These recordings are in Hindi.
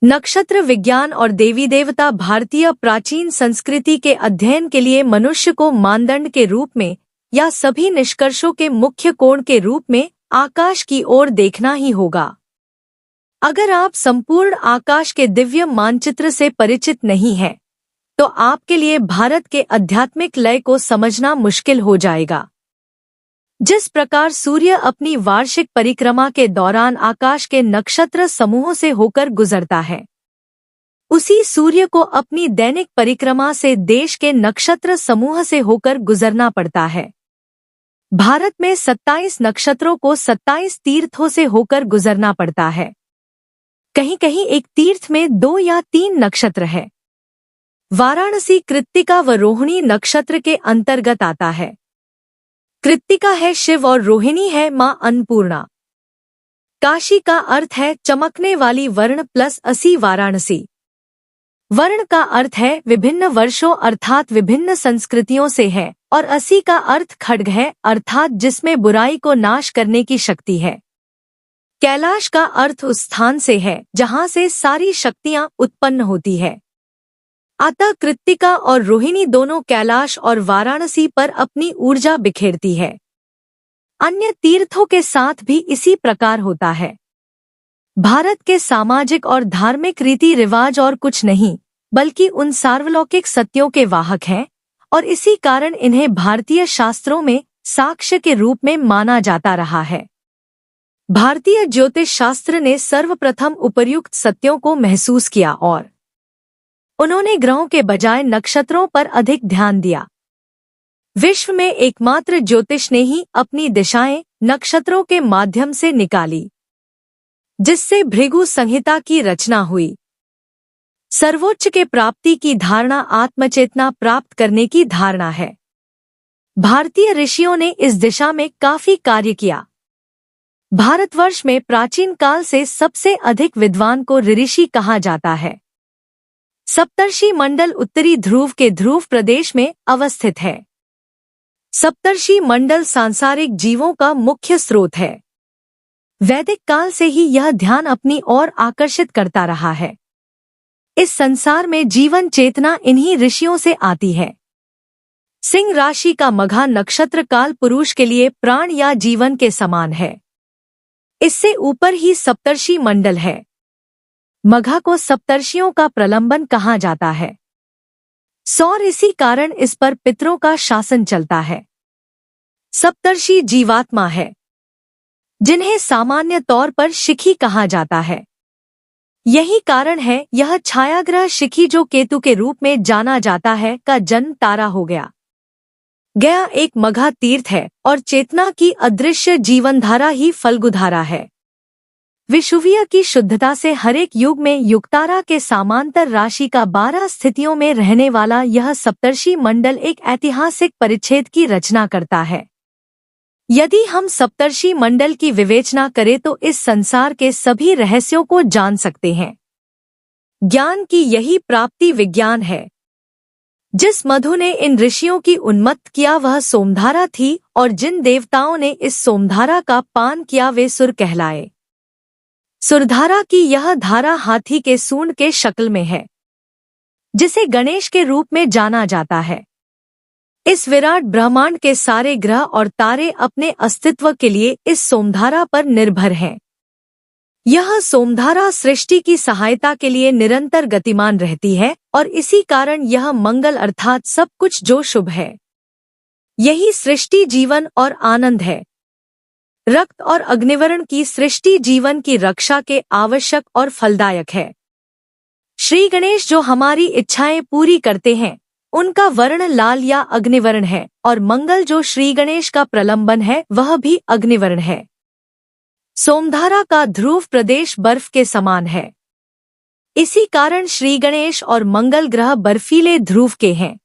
नक्षत्र विज्ञान और देवी देवता भारतीय प्राचीन संस्कृति के अध्ययन के लिए मनुष्य को मानदंड के रूप में या सभी निष्कर्षों के मुख्य कोण के रूप में आकाश की ओर देखना ही होगा। अगर आप संपूर्ण आकाश के दिव्य मानचित्र से परिचित नहीं हैं, तो आपके लिए भारत के आध्यात्मिक लय को समझना मुश्किल हो जाएगा। जिस प्रकार सूर्य अपनी वार्षिक परिक्रमा के दौरान आकाश के नक्षत्र समूहों से होकर गुजरता है, उसी सूर्य को अपनी दैनिक परिक्रमा से देश के नक्षत्र समूह से होकर गुजरना पड़ता है। भारत में 27 नक्षत्रों को 27 तीर्थों से होकर गुजरना पड़ता है। कहीं कहीं एक तीर्थ में 2 या 3 नक्षत्र है। वाराणसी कृत्तिका व रोहिणी नक्षत्र के अंतर्गत आता है। कृत्तिका है शिव और रोहिणी है मां अन्नपूर्णा। काशी का अर्थ है चमकने वाली वर्ण प्लस असी वाराणसी। वर्ण का अर्थ है विभिन्न वर्षों अर्थात विभिन्न संस्कृतियों से है, और असी का अर्थ खड्ग है अर्थात जिसमें बुराई को नाश करने की शक्ति है। कैलाश का अर्थ उस स्थान से है जहां से सारी शक्तियां उत्पन्न होती है। अतः कृत्तिका और रोहिणी दोनों कैलाश और वाराणसी पर अपनी ऊर्जा बिखेरती है। अन्य तीर्थों के साथ भी इसी प्रकार होता है। भारत के सामाजिक और धार्मिक रीति रिवाज और कुछ नहीं बल्कि उन सार्वलौकिक सत्यों के वाहक हैं, और इसी कारण इन्हें भारतीय शास्त्रों में साक्ष्य के रूप में माना जाता रहा है। भारतीय ज्योतिष शास्त्र ने सर्वप्रथम उपर्युक्त सत्यों को महसूस किया और उन्होंने ग्रहों के बजाय नक्षत्रों पर अधिक ध्यान दिया। विश्व में एकमात्र ज्योतिष ने ही अपनी दिशाएं नक्षत्रों के माध्यम से निकाली, जिससे भृगु संहिता की रचना हुई। सर्वोच्च के प्राप्ति की धारणा आत्मचेतना प्राप्त करने की धारणा है। भारतीय ऋषियों ने इस दिशा में काफी कार्य किया। भारतवर्ष में प्राचीन काल से सबसे अधिक विद्वान को ऋषि कहा जाता है। सप्तर्षि मंडल उत्तरी ध्रुव के ध्रुव प्रदेश में अवस्थित है। सप्तर्षि मंडल सांसारिक जीवों का मुख्य स्रोत है। वैदिक काल से ही यह ध्यान अपनी ओर आकर्षित करता रहा है। इस संसार में जीवन चेतना इन्हीं ऋषियों से आती है। सिंह राशि का मघा नक्षत्र काल पुरुष के लिए प्राण या जीवन के समान है। इससे ऊपर ही सप्तर्षि मंडल है। मघा को सप्तर्षियों का प्रलंबन कहा जाता है। सौर इसी कारण इस पर पितरों का शासन चलता है। सप्तर्षि जीवात्मा है, जिन्हें सामान्य तौर पर शिखी कहा जाता है। यही कारण है यह छायाग्रह शिखी, जो केतु के रूप में जाना जाता है, का जन्म तारा हो गया। गया एक मघा तीर्थ है और चेतना की अदृश्य जीवनधारा ही फल्गुधारा है। विषुवीय की शुद्धता से हरेक युग में युगतारा के समांतर राशि का 12 स्थितियों में रहने वाला यह सप्तर्षि मंडल एक ऐतिहासिक परिच्छेद की रचना करता है। यदि हम सप्तर्षि मंडल की विवेचना करें तो इस संसार के सभी रहस्यों को जान सकते हैं। ज्ञान की यही प्राप्ति विज्ञान है। जिस मधु ने इन ऋषियों की उन्मत्त किया वह सोमधारा थी, और जिन देवताओं ने इस सोमधारा का पान किया वे सुर कहलाए। सुरधारा की यह धारा हाथी के सूंड के शक्ल में है, जिसे गणेश के रूप में जाना जाता है। इस विराट ब्रह्मांड के सारे ग्रह और तारे अपने अस्तित्व के लिए इस सोमधारा पर निर्भर हैं। यह सोमधारा सृष्टि की सहायता के लिए निरंतर गतिमान रहती है, और इसी कारण यह मंगल अर्थात सब कुछ जो शुभ है, यही सृष्टि जीवन और आनंद है। रक्त और अग्निवर्ण की सृष्टि जीवन की रक्षा के आवश्यक और फलदायक है। श्री गणेश जो हमारी इच्छाएं पूरी करते हैं, उनका वर्ण लाल या अग्निवर्ण है, और मंगल जो श्री गणेश का प्रलंबन है वह भी अग्निवर्ण है। सोमधारा का ध्रुव प्रदेश बर्फ के समान है। इसी कारण श्री गणेश और मंगल ग्रह बर्फीले ध्रुव के हैं।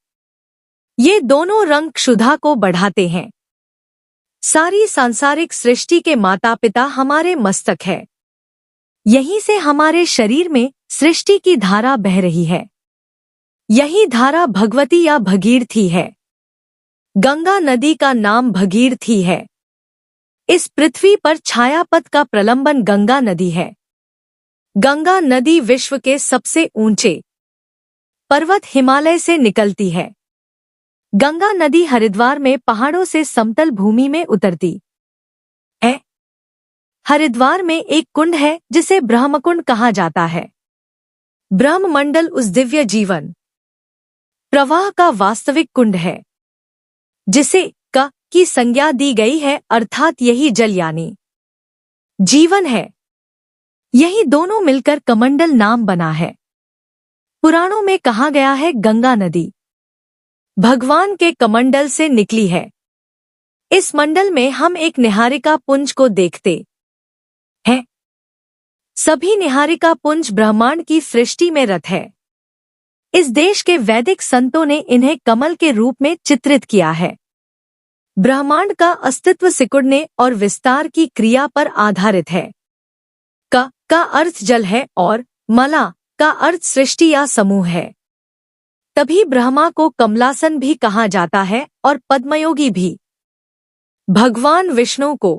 ये दोनों रंग क्षुधा को बढ़ाते हैं। सारी सांसारिक सृष्टि के माता पिता हमारे मस्तक है। यहीं से हमारे शरीर में सृष्टि की धारा बह रही है। यही धारा भगवती या भगीरथी है। गंगा नदी का नाम भगीरथी है। इस पृथ्वी पर छायापथ का प्रलंबन गंगा नदी है। गंगा नदी विश्व के सबसे ऊंचे पर्वत हिमालय से निकलती है। गंगा नदी हरिद्वार में पहाड़ों से समतल भूमि में उतरती है। हरिद्वार में एक कुंड है जिसे ब्रह्मकुंड कहा जाता है। ब्रह्ममंडल उस दिव्य जीवन प्रवाह का वास्तविक कुंड है जिसे क की संज्ञा दी गई है, अर्थात यही जल यानी जीवन है। यही दोनों मिलकर कमंडल नाम बना है। पुराणों में कहा गया है गंगा नदी भगवान के कमंडल से निकली है। इस मंडल में हम एक निहारिका पुंज को देखते हैं। सभी निहारिका पुंज ब्रह्मांड की सृष्टि में रत है। इस देश के वैदिक संतों ने इन्हें कमल के रूप में चित्रित किया है। ब्रह्मांड का अस्तित्व सिकुड़ने और विस्तार की क्रिया पर आधारित है। का अर्थ जल है और मला का अर्थ सृष्टि या समूह है। तभी ब्रह्मा को कमलासन भी कहा जाता है और पद्मयोगी भी। भगवान विष्णु को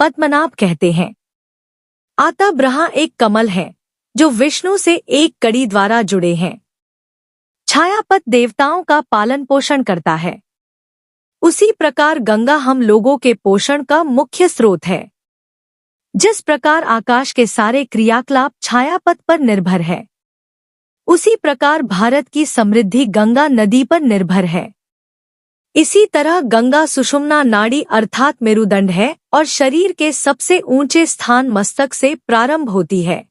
पद्मनाभ कहते हैं। आता ब्रह्मा एक कमल है जो विष्णु से एक कड़ी द्वारा जुड़े हैं। छायापत देवताओं का पालन पोषण करता है। उसी प्रकार गंगा हम लोगों के पोषण का मुख्य स्रोत है। जिस प्रकार आकाश के सारे क्रियाकलाप छायापथ पर निर्भर है, उसी प्रकार भारत की समृद्धि गंगा नदी पर निर्भर है। इसी तरह गंगा सुषुम्ना नाड़ी अर्थात मेरुदंड है और शरीर के सबसे ऊंचे स्थान मस्तक से प्रारंभ होती है।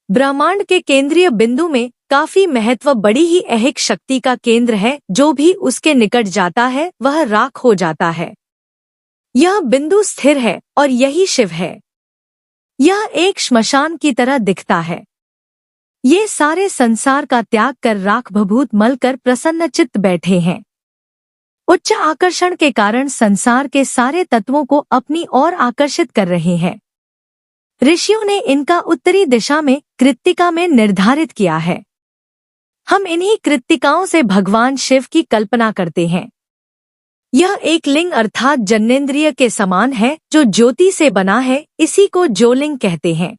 ब्रह्मांड के केंद्रीय बिंदु में काफी महत्व बड़ी ही ऐहिक शक्ति का केंद्र है। जो भी उसके निकट जाता है वह राख हो जाता है। यह बिंदु स्थिर है और यही शिव है। यह एक श्मशान की तरह दिखता है। ये सारे संसार का त्याग कर राख भभूत मल कर प्रसन्नचित्त बैठे हैं। उच्च आकर्षण के कारण संसार के सारे तत्वों को अपनी ओर आकर्षित कर रहे हैं। ऋषियों ने इनका उत्तरी दिशा में कृत्तिका में निर्धारित किया है। हम इन्हीं कृत्तिकाओं से भगवान शिव की कल्पना करते हैं। यह एक लिंग अर्थात जन्नेन्द्रिय के समान है जो ज्योति से बना है। इसी को ज्योलिंग कहते हैं।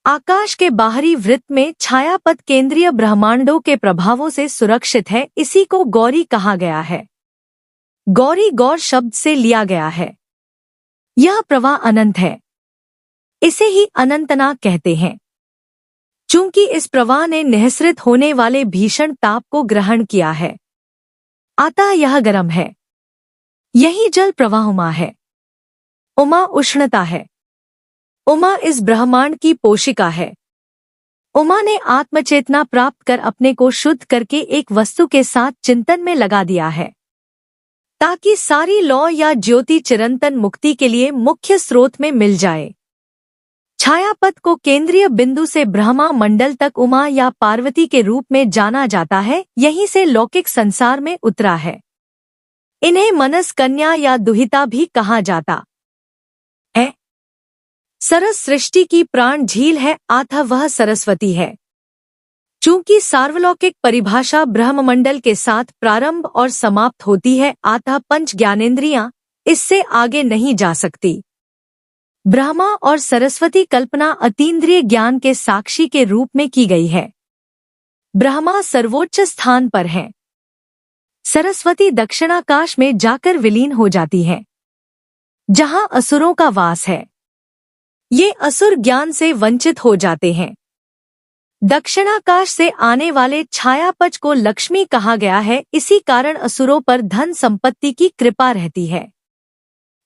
आकाश के बाहरी वृत्त में छायापथ केंद्रीय ब्रह्मांडों के प्रभावों से सुरक्षित है। इसी को गौरी कहा गया है। गौरी गौर शब्द से लिया गया है। यह प्रवाह अनंत है। इसे ही अनंतनाग कहते हैं। चूंकि इस प्रवाह ने निःसृत होने वाले भीषण ताप को ग्रहण किया है, अतः यह गर्म है। यही जल प्रवाह उमा है। उमा उष्णता है। उमा इस ब्रह्मांड की पोषिका है। उमा ने आत्मचेतना प्राप्त कर अपने को शुद्ध करके एक वस्तु के साथ चिंतन में लगा दिया है, ताकि सारी लौ या ज्योति चिरंतन मुक्ति के लिए मुख्य स्रोत में मिल जाए। छायापथ को केंद्रीय बिंदु से ब्रह्मा मंडल तक उमा या पार्वती के रूप में जाना जाता है। यहीं से लौकिक संसार में उतरा है। इन्हें मनस कन्या या दुहिता भी कहा जाता है। सरस सृष्टि की प्राण झील है, अतः वह सरस्वती है। चूंकि सार्वलौकिक परिभाषा ब्रह्ममंडल के साथ प्रारंभ और समाप्त होती है, अतः पंच ज्ञानेंद्रियां इससे आगे नहीं जा सकती। ब्रह्मा और सरस्वती कल्पना अतीन्द्रिय ज्ञान के साक्षी के रूप में की गई है। ब्रह्मा सर्वोच्च स्थान पर है। सरस्वती दक्षिणाकाश में जाकर विलीन हो जाती है, जहां असुरों का वास है। ये असुर ज्ञान से वंचित हो जाते हैं। दक्षिणाकाश से आने वाले छायापच को लक्ष्मी कहा गया है। इसी कारण असुरों पर धन संपत्ति की कृपा रहती है।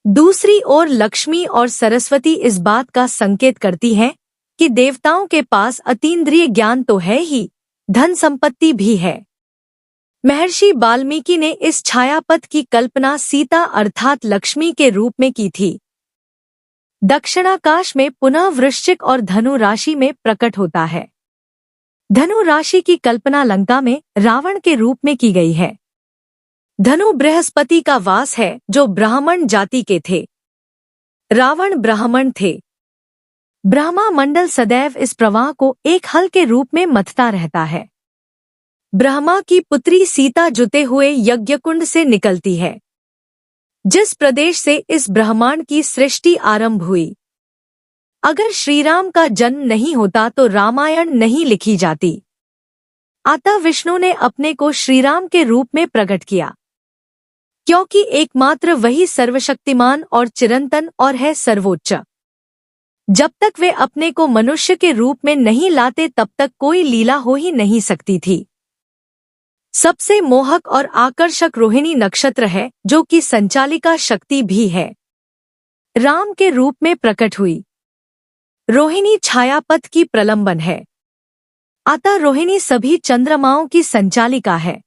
दूसरी ओर लक्ष्मी और सरस्वती इस बात का संकेत करती हैं कि देवताओं के पास अतीन्द्रिय ज्ञान तो है ही, धन संपत्ति भी है। महर्षि वाल्मीकि ने इस छायापथ की कल्पना सीता अर्थात लक्ष्मी के रूप में की थी। दक्षिणाकाश में पुनः वृश्चिक और धनु राशि में प्रकट होता है। धनु राशि की कल्पना लंका में रावण के रूप में की गई है। धनु बृहस्पति का वास है जो ब्राह्मण जाति के थे। रावण ब्राह्मण थे। ब्रह्मा मंडल सदैव इस प्रवाह को एक हल के रूप में मथता रहता है। ब्रह्मा की पुत्री सीता जुते हुए यज्ञकुंड से निकलती है, जिस प्रदेश से इस ब्रह्मांड की सृष्टि आरंभ हुई। अगर श्रीराम का जन्म नहीं होता तो रामायण नहीं लिखी जाती। अतः विष्णु ने अपने को श्रीराम के रूप में प्रकट किया, क्योंकि एकमात्र वही सर्वशक्तिमान और चिरंतन और है सर्वोच्च। जब तक वे अपने को मनुष्य के रूप में नहीं लाते तब तक कोई लीला हो ही नहीं सकती थी। सबसे मोहक और आकर्षक रोहिणी नक्षत्र है, जो कि संचालिका शक्ति भी है, राम के रूप में प्रकट हुई। रोहिणी छायापथ की प्रलंबन है, अतः रोहिणी सभी चंद्रमाओं की संचालिका है।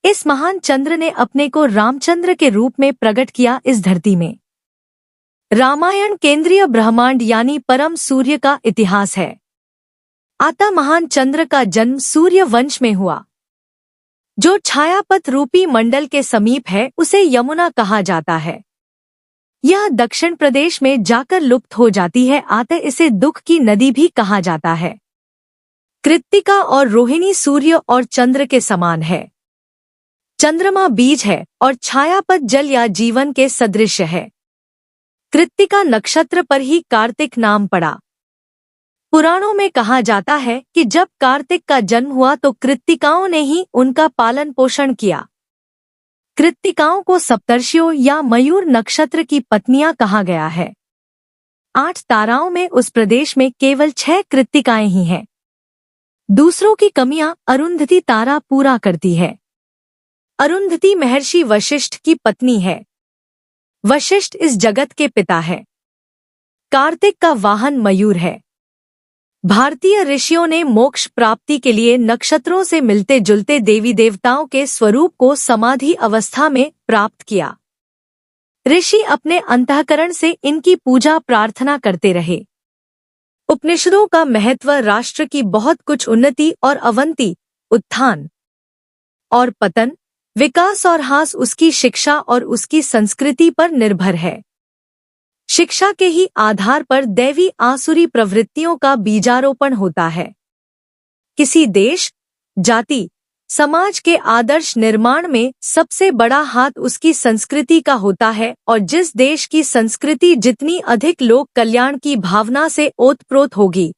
इस महान चंद्र ने अपने को रामचंद्र के रूप में प्रकट किया इस धरती में। रामायण केंद्रीय ब्रह्मांड यानी परम सूर्य का इतिहास है। अतः महान चंद्र का जन्म सूर्य वंश में हुआ। जो छायापथ रूपी मंडल के समीप है उसे यमुना कहा जाता है। यह दक्षिण प्रदेश में जाकर लुप्त हो जाती है, अतः इसे दुख की नदी भी कहा जाता है। कृत्तिका और रोहिणी सूर्य और चंद्र के समान है। चंद्रमा बीज है और छायापथ जल या जीवन के सदृश है। कृत्तिका नक्षत्र पर ही कार्तिक नाम पड़ा। पुराणों में कहा जाता है कि जब कार्तिक का जन्म हुआ तो कृत्तिकाओं ने ही उनका पालन पोषण किया। कृत्तिकाओं को सप्तर्षियों या मयूर नक्षत्र की पत्नियां कहा गया है। 8 ताराओं में उस प्रदेश में केवल 6 कृत्तिकाएं ही हैं। दूसरों की कमियां अरुंधति तारा पूरा करती है। अरुंधति महर्षि वशिष्ठ की पत्नी है। वशिष्ठ इस जगत के पिता है। कार्तिक का वाहन मयूर है। भारतीय ऋषियों ने मोक्ष प्राप्ति के लिए नक्षत्रों से मिलते जुलते देवी देवताओं के स्वरूप को समाधि अवस्था में प्राप्त किया। ऋषि अपने अंतःकरण से इनकी पूजा प्रार्थना करते रहे। उपनिषदों का महत्व राष्ट्र की बहुत कुछ उन्नति और अवनति, उत्थान और पतन, विकास और ह्रास उसकी शिक्षा और उसकी संस्कृति पर निर्भर है। शिक्षा के ही आधार पर दैवी आसुरी प्रवृत्तियों का बीजारोपण होता है। किसी देश, जाति, समाज के आदर्श निर्माण में सबसे बड़ा हाथ उसकी संस्कृति का होता है, और जिस देश की संस्कृति जितनी अधिक लोक कल्याण की भावना से ओतप्रोत होगी,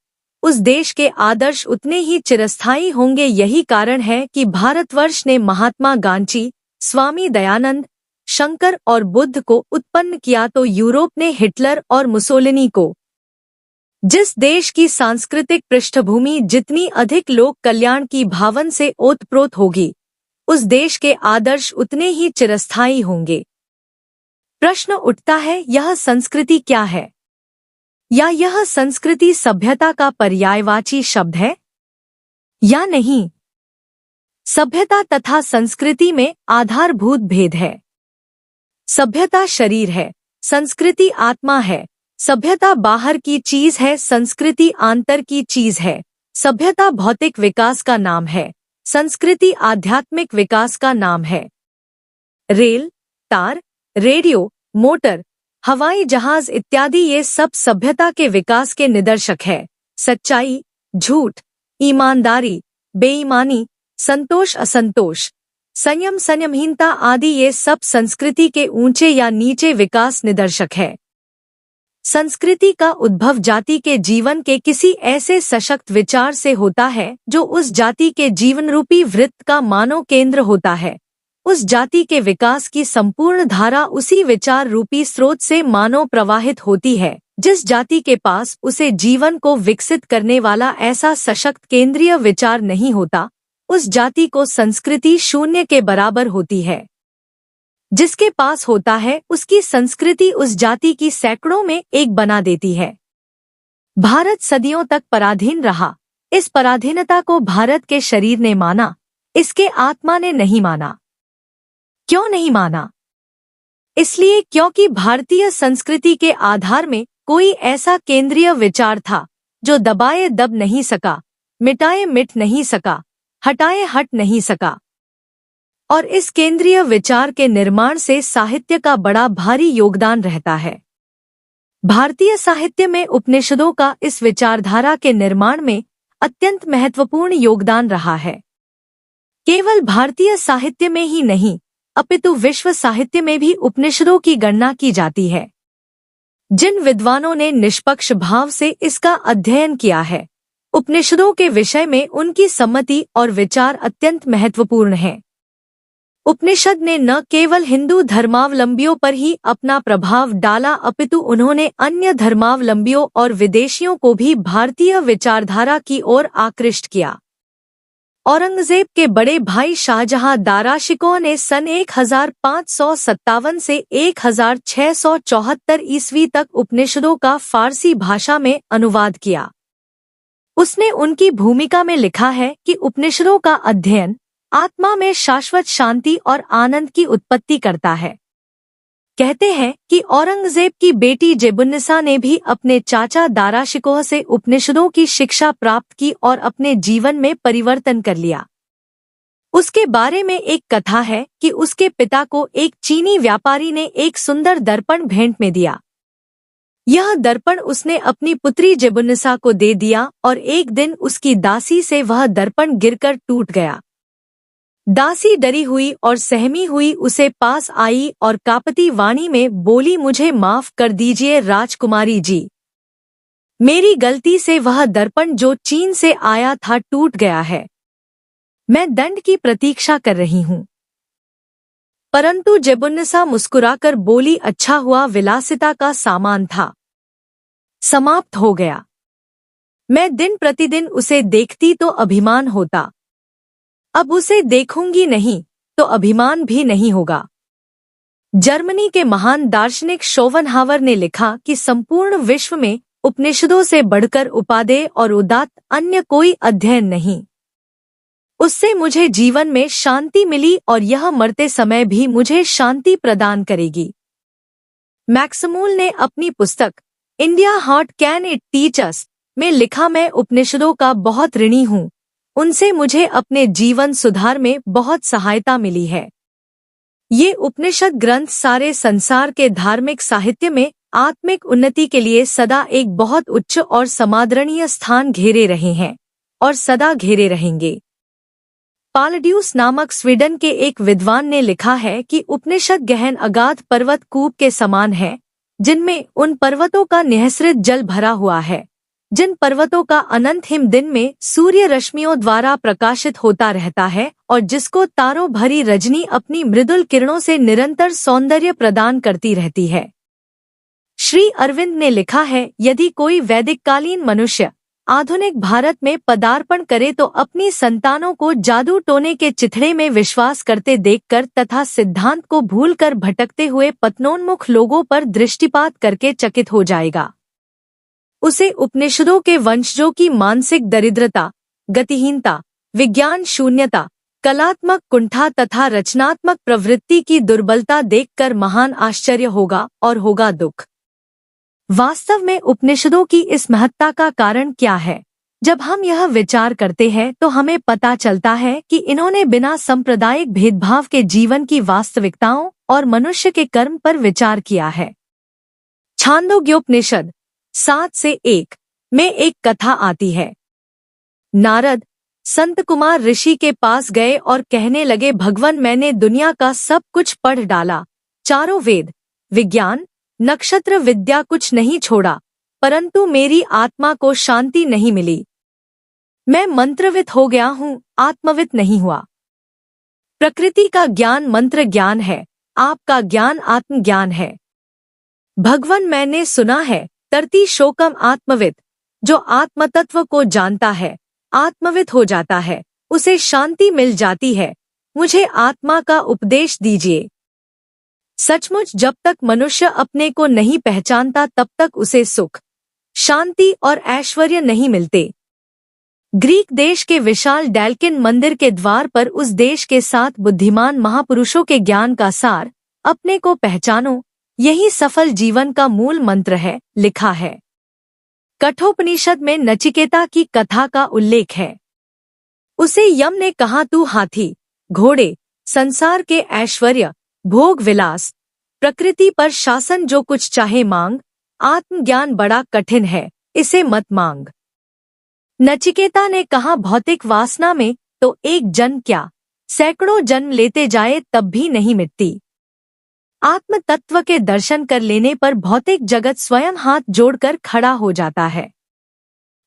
उस देश के आदर्श उतने ही चिरस्थायी होंगे। यही कारण है कि भारतवर्ष ने महात्मा गांधी, स्वामी दयानंद, शंकर और बुद्ध को उत्पन्न किया तो यूरोप ने हिटलर और मुसोलिनी को। जिस देश की सांस्कृतिक पृष्ठभूमि जितनी अधिक लोक कल्याण की भावन से ओतप्रोत होगी, उस देश के आदर्श उतने ही चिरस्थायी होंगे। प्रश्न उठता है, यह संस्कृति क्या है? या यह संस्कृति सभ्यता का पर्यायवाची शब्द है या नहीं? सभ्यता तथा संस्कृति में आधारभूत भेद है। सभ्यता शरीर है, संस्कृति आत्मा है। सभ्यता बाहर की चीज है, संस्कृति आंतर की चीज है। सभ्यता भौतिक विकास का नाम है, संस्कृति आध्यात्मिक विकास का नाम है। रेल, तार, रेडियो, मोटर, हवाई जहाज इत्यादि ये सब सभ्यता के विकास के निदर्शक है। सच्चाई, झूठ, ईमानदारी, बेईमानी, संतोष असंतोष, संयम संयमहीनता आदि ये सब संस्कृति के ऊंचे या नीचे विकास निदर्शक है। संस्कृति का उद्भव जाति के जीवन के किसी ऐसे सशक्त विचार से होता है जो उस जाति के जीवन रूपी वृत्त का मानव केंद्र होता है। उस जाति के विकास की संपूर्ण धारा उसी विचार रूपी स्रोत से मानव प्रवाहित होती है। जिस जाति के पास उसे जीवन को विकसित करने वाला ऐसा सशक्त केंद्रीय विचार नहीं होता, उस जाति को संस्कृति शून्य के बराबर होती है। जिसके पास होता है उसकी संस्कृति उस जाति की सैकड़ों में एक बना देती है। भारत सदियों तक पराधीन रहा। इस पराधीनता को भारत के शरीर ने माना, इसके आत्मा ने नहीं माना। क्यों नहीं माना? इसलिए क्योंकि भारतीय संस्कृति के आधार में कोई ऐसा केंद्रीय विचार था जो दबाए दब नहीं सका, मिटाए मिट नहीं सका, हटाए हट नहीं सका। और इस केंद्रीय विचार के निर्माण से साहित्य का बड़ा भारी योगदान रहता है। भारतीय साहित्य में उपनिषदों का इस विचारधारा के निर्माण में अत्यंत महत्वपूर्ण योगदान रहा है। केवल भारतीय साहित्य में ही नहीं, अपितु विश्व साहित्य में भी उपनिषदों की गणना की जाती है। जिन विद्वानों ने निष्पक्ष भाव से इसका अध्ययन किया है, उपनिषदों के विषय में उनकी सम्मति और विचार अत्यंत महत्वपूर्ण हैं। उपनिषद ने न केवल हिंदू धर्मावलंबियों पर ही अपना प्रभाव डाला, अपितु उन्होंने अन्य धर्मावलंबियों और विदेशियों को भी भारतीय विचारधारा की ओर आकृष्ट किया। औरंगजेब के बड़े भाई शाहजहां दाराशिकोह ने सन 1557 से 1674 ईस्वी तक उपनिषदों का फारसी भाषा में अनुवाद किया। उसने उनकी भूमिका में लिखा है कि उपनिषदों का अध्ययन आत्मा में शाश्वत शांति और आनंद की उत्पत्ति करता है। कहते हैं कि औरंगजेब की बेटी जेबुन्निसा ने भी अपने चाचा दाराशिकोह से उपनिषदों की शिक्षा प्राप्त की और अपने जीवन में परिवर्तन कर लिया। उसके बारे में एक कथा है कि उसके पिता को एक चीनी व्यापारी ने एक सुंदर दर्पण भेंट में दिया। यह दर्पण उसने अपनी पुत्री जेबुन्निसा को दे दिया और एक दिन उसकी दासी से वह दर्पण गिरकर टूट गया। दासी डरी हुई और सहमी हुई उसे पास आई और कांपती वाणी में बोली, मुझे माफ कर दीजिए राजकुमारी जी, मेरी गलती से वह दर्पण जो चीन से आया था टूट गया है। मैं दंड की प्रतीक्षा कर रही हूँ। परंतु जेबुन्निसा मुस्कुराकर बोली, अच्छा हुआ विलासिता का सामान था, समाप्त हो गया। मैं दिन प्रतिदिन उसे देखती तो अभिमान होता, अब उसे देखूंगी नहीं तो अभिमान भी नहीं होगा। जर्मनी के महान दार्शनिक शोपनहावर ने लिखा कि संपूर्ण विश्व में उपनिषदों से बढ़कर उपादेय और उदात्त अन्य कोई अध्ययन नहीं। उससे मुझे जीवन में शांति मिली और यह मरते समय भी मुझे शांति प्रदान करेगी। मैक्समूल ने अपनी पुस्तक India how can it teach us में लिखा, मैं उपनिषदों का बहुत ऋणी हूँ, उनसे मुझे अपने जीवन सुधार में बहुत सहायता मिली है। ये उपनिषद ग्रंथ सारे संसार के धार्मिक साहित्य में आत्मिक उन्नति के लिए सदा एक बहुत उच्च और समादरणीय स्थान घेरे रहे हैं और सदा घेरे रहेंगे। पालड्यूस नामक स्वीडन के एक विद्वान ने लिखा है कि उपनिषद गहन अगाध पर्वत कूप के समान है, जिनमें उन पर्वतों का निःसृत जल भरा हुआ है, जिन पर्वतों का अनंत हिम दिन में सूर्य रश्मियों द्वारा प्रकाशित होता रहता है और जिसको तारों भरी रजनी अपनी मृदुल किरणों से निरंतर सौंदर्य प्रदान करती रहती है। श्री अरविंद ने लिखा है, यदि कोई वैदिककालीन मनुष्य आधुनिक भारत में पदार्पण करे तो अपनी संतानों को जादू टोने के चिथड़े में विश्वास करते देखकर तथा सिद्धांत को भूलकर भटकते हुए पतनोन्मुख लोगों पर दृष्टिपात करके चकित हो जाएगा। उसे उपनिषदों के वंशजों की मानसिक दरिद्रता, गतिहीनता, विज्ञान शून्यता, कलात्मक कुंठा तथा रचनात्मक प्रवृत्ति की दुर्बलता देखकर महान आश्चर्य होगा और होगा दुख। वास्तव में उपनिषदों की इस महत्ता का कारण क्या है? जब हम यह विचार करते हैं तो हमें पता चलता है कि इन्होंने बिना सांप्रदायिक भेदभाव के जीवन की वास्तविकताओं और मनुष्य के कर्म पर विचार किया है। छांदोग्योपनिषद 7-1 में एक कथा आती है। नारद संत कुमार ऋषि के पास गए और कहने लगे, भगवान, मैंने दुनिया का सब कुछ पढ़ डाला, चारों वेद, विज्ञान, नक्षत्र विद्या कुछ नहीं छोड़ा, परंतु मेरी आत्मा को शांति नहीं मिली। मैं मंत्रवित हो गया हूँ, आत्मवित नहीं हुआ। प्रकृति का ज्ञान मंत्र ज्ञान है, आपका ज्ञान आत्मज्ञान है। भगवान, मैंने सुना है, तरती शोकम आत्मवित, जो आत्मतत्व को जानता है, आत्मवित हो जाता है, उसे शांति मिल जाती है। मुझे आत्मा का उपदेश दीजिए। सचमुच जब तक मनुष्य अपने को नहीं पहचानता तब तक उसे सुख, शांति और ऐश्वर्य नहीं मिलते। ग्रीक देश के विशाल डेल्किन मंदिर के द्वार पर उस देश के 7 बुद्धिमान महापुरुषों के ज्ञान का सार, अपने को पहचानो, यही सफल जीवन का मूल मंत्र है, लिखा है। कठोपनिषद में नचिकेता की कथा का उल्लेख है। उसे यम ने कहा, तू हाथी, घोड़े, संसार के ऐश्वर्य, भोग विलास, प्रकृति पर शासन जो कुछ चाहे मांग, आत्मज्ञान बड़ा कठिन है, इसे मत मांग। नचिकेता ने कहा, भौतिक वासना में तो एक जन्म क्या, सैकड़ों जन्म लेते जाए तब भी नहीं मिटती। आत्म तत्व के दर्शन कर लेने पर भौतिक जगत स्वयं हाथ जोड़कर खड़ा हो जाता है।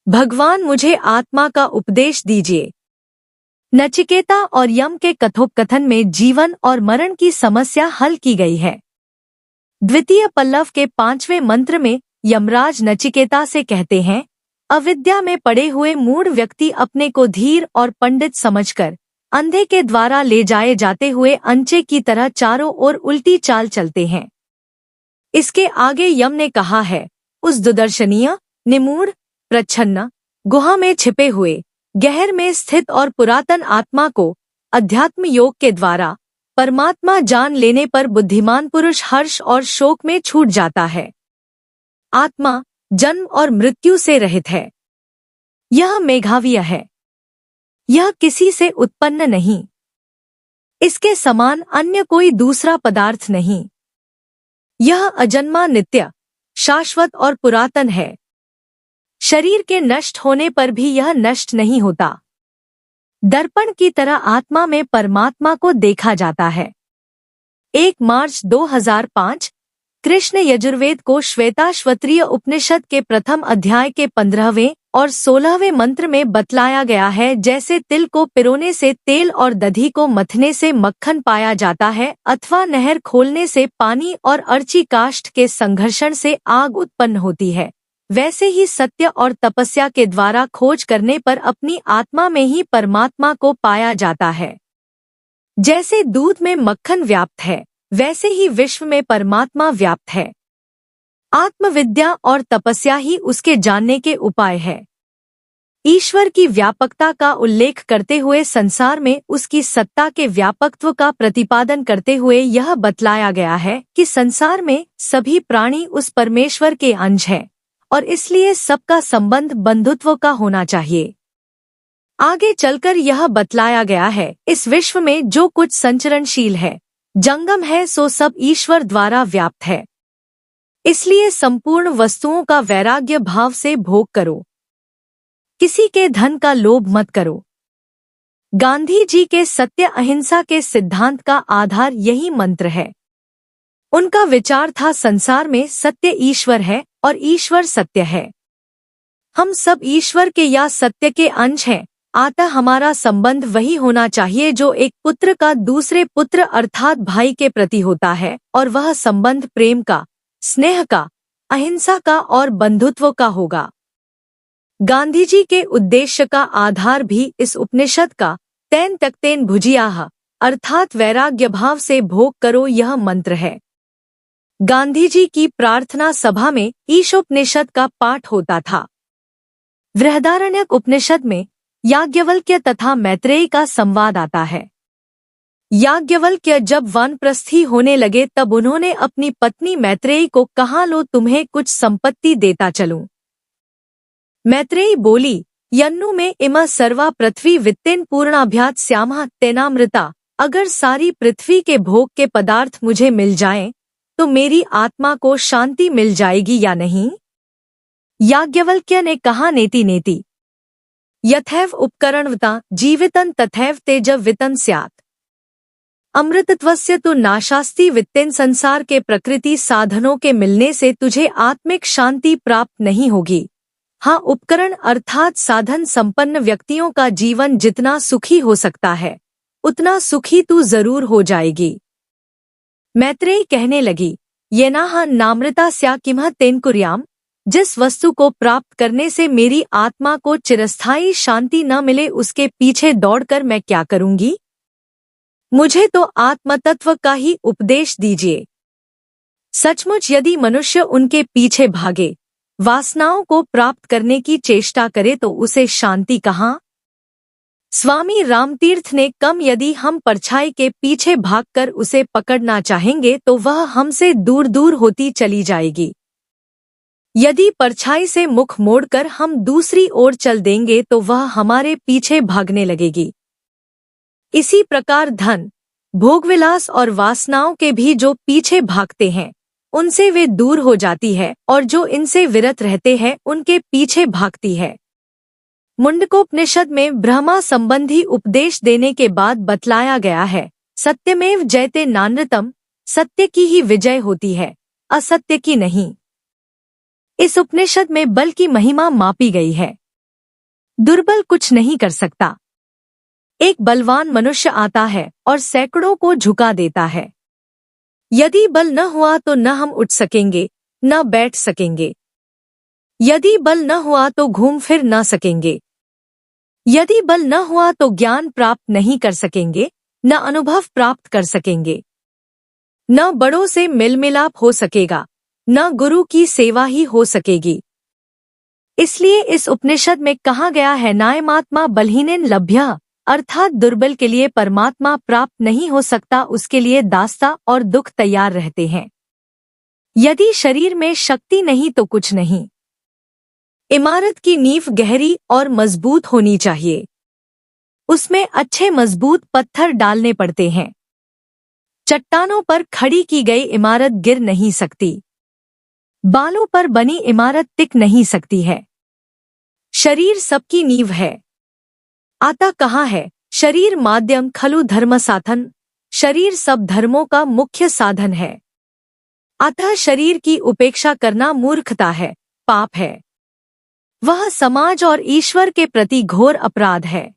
भगवान मुझे आत्मा का उपदेश दीजिए। नचिकेता और यम के कथोपकथन में जीवन और मरण की समस्या हल की गई है। द्वितीय पल्लव के 5वें मंत्र में यमराज नचिकेता से कहते हैं, अविद्या में पड़े हुए मूढ़ व्यक्ति अपने को धीर और पंडित समझकर अंधे के द्वारा ले जाए जाते हुए अंचे की तरह चारों ओर उल्टी चाल चलते हैं। इसके आगे यम ने कहा है, उस दुदर्शनीय, निमूढ़, प्रच्छन्न, गुहा में छिपे हुए, गहर में स्थित और पुरातन आत्मा को अध्यात्म योग के द्वारा परमात्मा जान लेने पर बुद्धिमान पुरुष हर्ष और शोक में छूट जाता है। आत्मा जन्म और मृत्यु से रहित है। यह मेघावीय है। यह किसी से उत्पन्न नहीं। इसके समान अन्य कोई दूसरा पदार्थ नहीं। यह अजन्मा, नित्य, शाश्वत और पुरातन है। शरीर के नष्ट होने पर भी यह नष्ट नहीं होता। दर्पण की तरह आत्मा में परमात्मा को देखा जाता है। 1 मार्च 2005 कृष्ण यजुर्वेद को श्वेताश्वत्रीय उपनिषद के प्रथम अध्याय के 15वें और 16वें मंत्र में बतलाया गया है, जैसे तिल को पिरोने से तेल और दधी को मथने से मक्खन पाया जाता है, अथवा नहर खोलने से पानी और अर्ची काष्ठ के संघर्षण से आग उत्पन्न होती है, वैसे ही सत्य और तपस्या के द्वारा खोज करने पर अपनी आत्मा में ही परमात्मा को पाया जाता है। जैसे दूध में मक्खन व्याप्त है, वैसे ही विश्व में परमात्मा व्याप्त है। आत्मविद्या और तपस्या ही उसके जानने के उपाय है। ईश्वर की व्यापकता का उल्लेख करते हुए संसार में उसकी सत्ता के व्यापकत्व का प्रतिपादन करते हुए यह बतलाया गया है कि संसार में सभी प्राणी उस परमेश्वर के अंश हैं और इसलिए सबका संबंध बंधुत्व का होना चाहिए। आगे चलकर यह बतलाया गया है, इस विश्व में जो कुछ संचरणशील है, जंगम है, सो सब ईश्वर द्वारा व्याप्त है। इसलिए संपूर्ण वस्तुओं का वैराग्य भाव से भोग करो। किसी के धन का लोभ मत करो। गांधी जी के सत्य अहिंसा के सिद्धांत का आधार यही मंत्र है। उनका विचार था, संसार में सत्य ईश्वर है और ईश्वर सत्य है। हम सब ईश्वर के या सत्य के अंश हैं, अतः हमारा संबंध वही होना चाहिए जो एक पुत्र का दूसरे पुत्र अर्थात भाई के प्रति होता है, और वह संबंध प्रेम का, स्नेह का, अहिंसा का और बंधुत्व का होगा। गांधी जी के उद्देश्य का आधार भी इस उपनिषद का तेन तकतेन भुजियाह अर्थात वैराग्य भाव से भोग करो यह मंत्र है। गांधी जी की प्रार्थना सभा में ईशोपनिषद का पाठ होता था। बृहदारण्यक उपनिषद में याज्ञवल्क्य तथा मैत्रेयी का संवाद आता है। याज्ञवल्क्य जब वानप्रस्थी होने लगे तब उन्होंने अपनी पत्नी मैत्रेयी को कहा, लो तुम्हें कुछ संपत्ति देता चलूं। मैत्रेयी बोली, यन्नु में इम सर्वा पृथ्वी वित्तेन पूर्णाभ्यात श्यामः तेनामृता। अगर सारी पृथ्वी के भोग के पदार्थ मुझे मिल जाएं, तो मेरी आत्मा को शांति मिल जाएगी या नहीं? याज्ञवल्क्य ने कहा, नेति नेति यथैव उपकरणवता जीवितं तथैव तेजवितं स्यात्। अमृतत्वस्य तो नाशास्ति वित्तेन। संसार के प्रकृति साधनों के मिलने से तुझे आत्मिक शांति प्राप्त नहीं होगी। हाँ, उपकरण अर्थात साधन संपन्न व्यक्तियों का जीवन जितना सुखी हो सकता है, उतना सुखी तू जरूर हो जाएगी। मैत्रेयी कहने लगी, येनाह नामृता स्या किमह तेन कुर्याम। जिस वस्तु को प्राप्त करने से मेरी आत्मा को चिरस्थायी शांति न मिले, उसके पीछे दौड़कर मैं क्या करूंगी? मुझे तो आत्मतत्व का ही उपदेश दीजिए। सचमुच यदि मनुष्य उनके पीछे भागे, वासनाओं को प्राप्त करने की चेष्टा करे, तो उसे शांति कहाँ? स्वामी रामतीर्थ ने कम, यदि हम परछाई के पीछे भागकर उसे पकड़ना चाहेंगे तो वह हमसे दूर दूर होती चली जाएगी। यदि परछाई से मुख मोड़कर हम दूसरी ओर चल देंगे तो वह हमारे पीछे भागने लगेगी। इसी प्रकार धन, भोगविलास और वासनाओं के भी जो पीछे भागते हैं, उनसे वे दूर हो जाती है, और जो इनसे विरत रहते हैं उनके पीछे भागती है। मुंडकोपनिषद में ब्रह्मा संबंधी उपदेश देने के बाद बतलाया गया है, सत्यमेव जयते नानृतम। सत्य की ही विजय होती है, असत्य की नहीं। इस उपनिषद में बल की महिमा मापी गई है। दुर्बल कुछ नहीं कर सकता। एक बलवान मनुष्य आता है और सैकड़ों को झुका देता है। यदि बल न हुआ तो न हम उठ सकेंगे, न बैठ सकेंगे। यदि बल न हुआ तो घूम फिर न सकेंगे। यदि बल न हुआ तो ज्ञान प्राप्त नहीं कर सकेंगे, न अनुभव प्राप्त कर सकेंगे। न बड़ों से मेल मिलाप हो सकेगा, न गुरु की सेवा ही हो सकेगी। इसलिए इस उपनिषद में कहा गया है, नायमात्मा बलहीनेन लभ्यः, अर्थात दुर्बल के लिए परमात्मा प्राप्त नहीं हो सकता, उसके लिए दास्ता और दुख तैयार रहते हैं। यदि शरीर में शक्ति नहीं तो कुछ नहीं। इमारत की नींव गहरी और मजबूत होनी चाहिए। उसमें अच्छे मजबूत पत्थर डालने पड़ते हैं। चट्टानों पर खड़ी की गई इमारत गिर नहीं सकती। बालों पर बनी इमारत टिक नहीं सकती है। शरीर सबकी नींव है। आता कहाँ है, शरीर माध्यम खलु धर्म साधन, शरीर सब धर्मों का मुख्य साधन है। अतः शरीर की उपेक्षा करना मूर्खता है, पाप है। वह समाज और ईश्वर के प्रति घोर अपराध है।